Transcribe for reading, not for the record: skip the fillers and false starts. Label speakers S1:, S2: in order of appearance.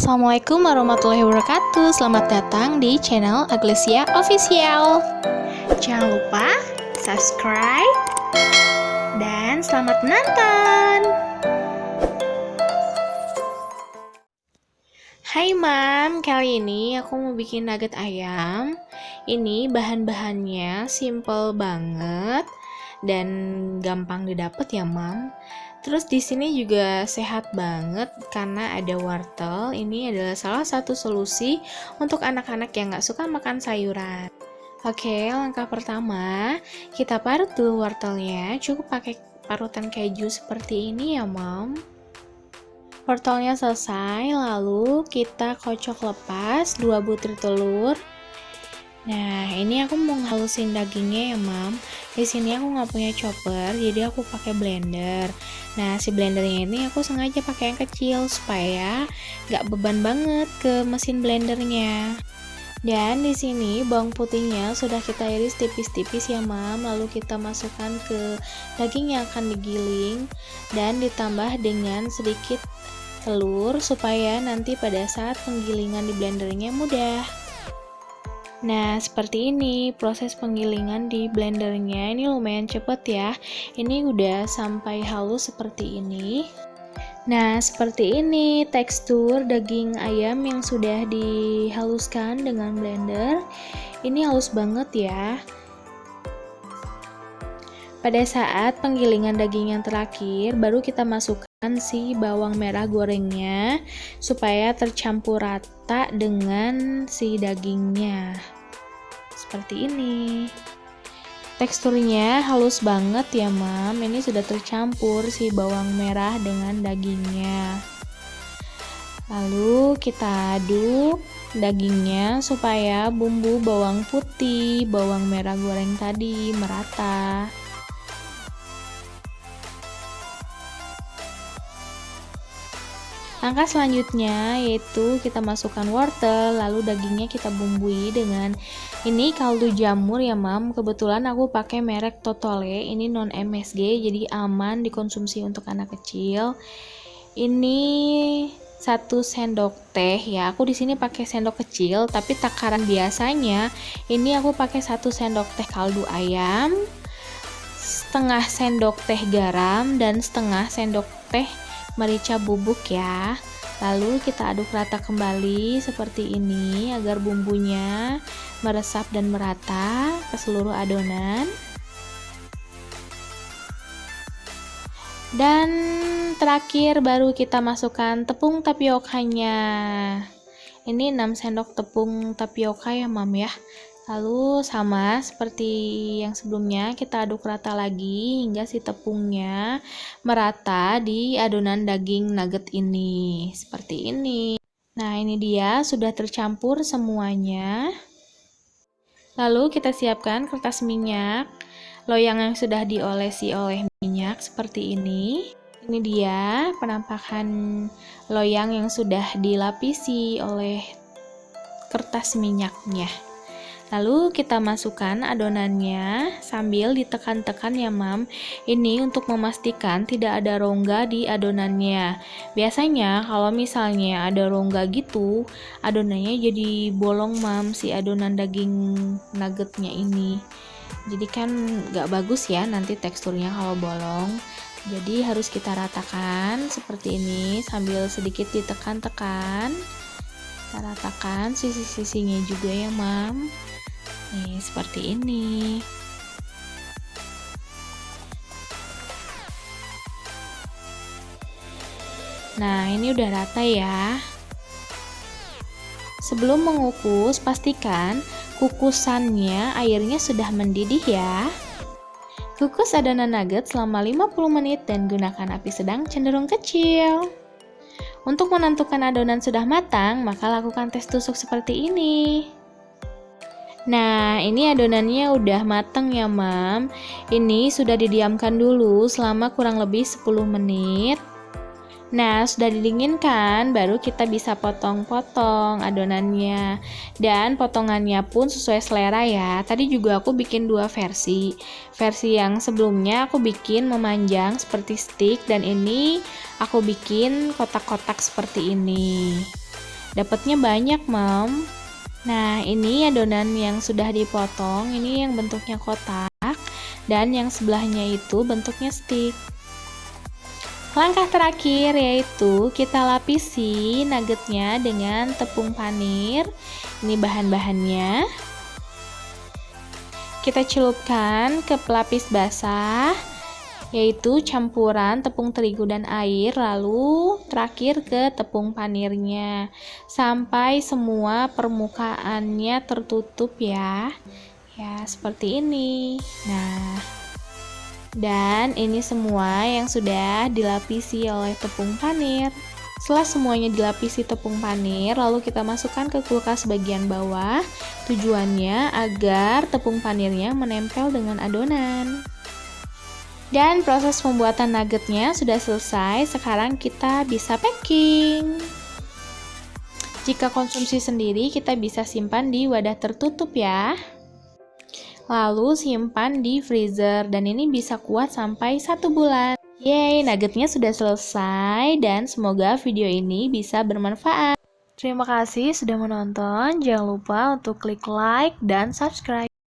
S1: Assalamualaikum warahmatullahi wabarakatuh. Selamat datang di channel Aglesia Official. Jangan lupa subscribe dan selamat menonton. Hai Mam, kali ini aku mau bikin nugget ayam. Ini bahan-bahannya simple banget dan gampang didapat ya Mam. Terus di sini juga sehat banget karena ada wortel. Ini adalah salah satu solusi untuk anak-anak yang nggak suka makan sayuran. Oke, langkah pertama kita parut dulu wortelnya. Cukup pakai parutan keju seperti ini ya Mom. Wortelnya selesai, lalu kita kocok lepas 2 butir telur. Nah, ini aku mau halusin dagingnya ya, Mam. Di sini aku nggak punya chopper, jadi aku pakai blender. Nah, si blendernya ini aku sengaja pakai yang kecil supaya nggak beban banget ke mesin blendernya. Dan di sini bawang putihnya sudah kita iris tipis-tipis ya, Mam. Lalu kita masukkan ke daging yang akan digiling dan ditambah dengan sedikit telur supaya nanti pada saat penggilingan di blendernya mudah. Nah, seperti ini proses penggilingan di blendernya. Ini lumayan cepet ya. Ini udah sampai halus seperti ini. Nah, seperti ini tekstur daging ayam yang sudah dihaluskan dengan blender. Ini halus banget ya. Pada saat penggilingan daging yang terakhir, baru kita masukkan si bawang merah gorengnya supaya tercampur rata dengan si dagingnya. Seperti ini. Teksturnya halus banget ya, Mam. Ini sudah tercampur si bawang merah dengan dagingnya. Lalu kita aduk dagingnya supaya bumbu bawang putih, bawang merah goreng tadi merata. Langkah selanjutnya yaitu kita masukkan wortel, lalu dagingnya kita bumbui dengan ini kaldu jamur ya Mam. Kebetulan aku pakai merek Totole, ini non MSG jadi aman dikonsumsi untuk anak kecil. Ini 1 sendok teh ya. Aku di sini pakai sendok kecil, tapi takaran biasanya ini aku pakai 1 sendok teh kaldu ayam, setengah sendok teh garam dan setengah sendok teh merica bubuk ya. Lalu kita aduk rata kembali seperti ini agar bumbunya meresap dan merata ke seluruh adonan. Dan terakhir baru kita masukkan tepung tapiokanya. Ini 6 sendok tepung tapioka ya Mam ya. Lalu sama seperti yang sebelumnya kita aduk rata lagi hingga si tepungnya merata di adonan daging nugget ini. Seperti ini. Nah, ini dia sudah tercampur semuanya. Lalu kita siapkan kertas minyak, loyang yang sudah diolesi oleh minyak seperti ini. Ini dia penampakan loyang yang sudah dilapisi oleh kertas minyaknya. Lalu kita masukkan adonannya sambil ditekan-tekan ya Mam. Ini untuk memastikan tidak ada rongga di adonannya. Biasanya kalau misalnya ada rongga gitu, adonannya jadi bolong Mam, si adonan daging nuggetnya ini. Jadi kan gak bagus ya nanti teksturnya kalau bolong. Jadi harus kita ratakan seperti ini sambil sedikit ditekan-tekan. Kita ratakan sisi-sisinya juga ya Mam. Nih, seperti ini. Nah, ini udah rata ya. Sebelum mengukus, pastikan kukusannya airnya sudah mendidih ya. Kukus adonan nugget selama 50 menit dan gunakan api sedang cenderung kecil. Untuk menentukan adonan sudah matang, maka lakukan tes tusuk seperti ini. Nah, ini adonannya udah mateng ya Mam. Ini sudah didiamkan dulu selama kurang lebih 10 menit. Nah, sudah didinginkan, baru kita bisa potong-potong adonannya. Dan potongannya pun sesuai selera ya. Tadi juga aku bikin 2 versi. Versi yang sebelumnya aku bikin memanjang seperti stick, dan ini aku bikin kotak-kotak seperti ini. Dapatnya banyak, Mom. Nah, ini adonan yang sudah dipotong, ini yang bentuknya kotak, dan yang sebelahnya itu bentuknya stick. Langkah terakhir yaitu kita lapisi nuggetnya dengan tepung panir. Ini bahan-bahannya. Kita celupkan ke pelapis basah, yaitu campuran tepung terigu dan air, lalu terakhir ke tepung panirnya. Sampai semua permukaannya tertutup ya. Ya, seperti ini. Nah, dan ini semua yang sudah dilapisi oleh tepung panir. Setelah semuanya dilapisi tepung panir, lalu kita masukkan ke kulkas bagian bawah. Tujuannya agar tepung panirnya menempel dengan adonan. Dan proses pembuatan nuggetnya sudah selesai. Sekarang kita bisa packing. Jika konsumsi sendiri, kita bisa simpan di wadah tertutup ya. Lalu simpan di freezer, dan ini bisa kuat sampai 1 bulan. Yeay, nuggetnya sudah selesai, dan semoga video ini bisa bermanfaat. Terima kasih sudah menonton, jangan lupa untuk klik like dan subscribe.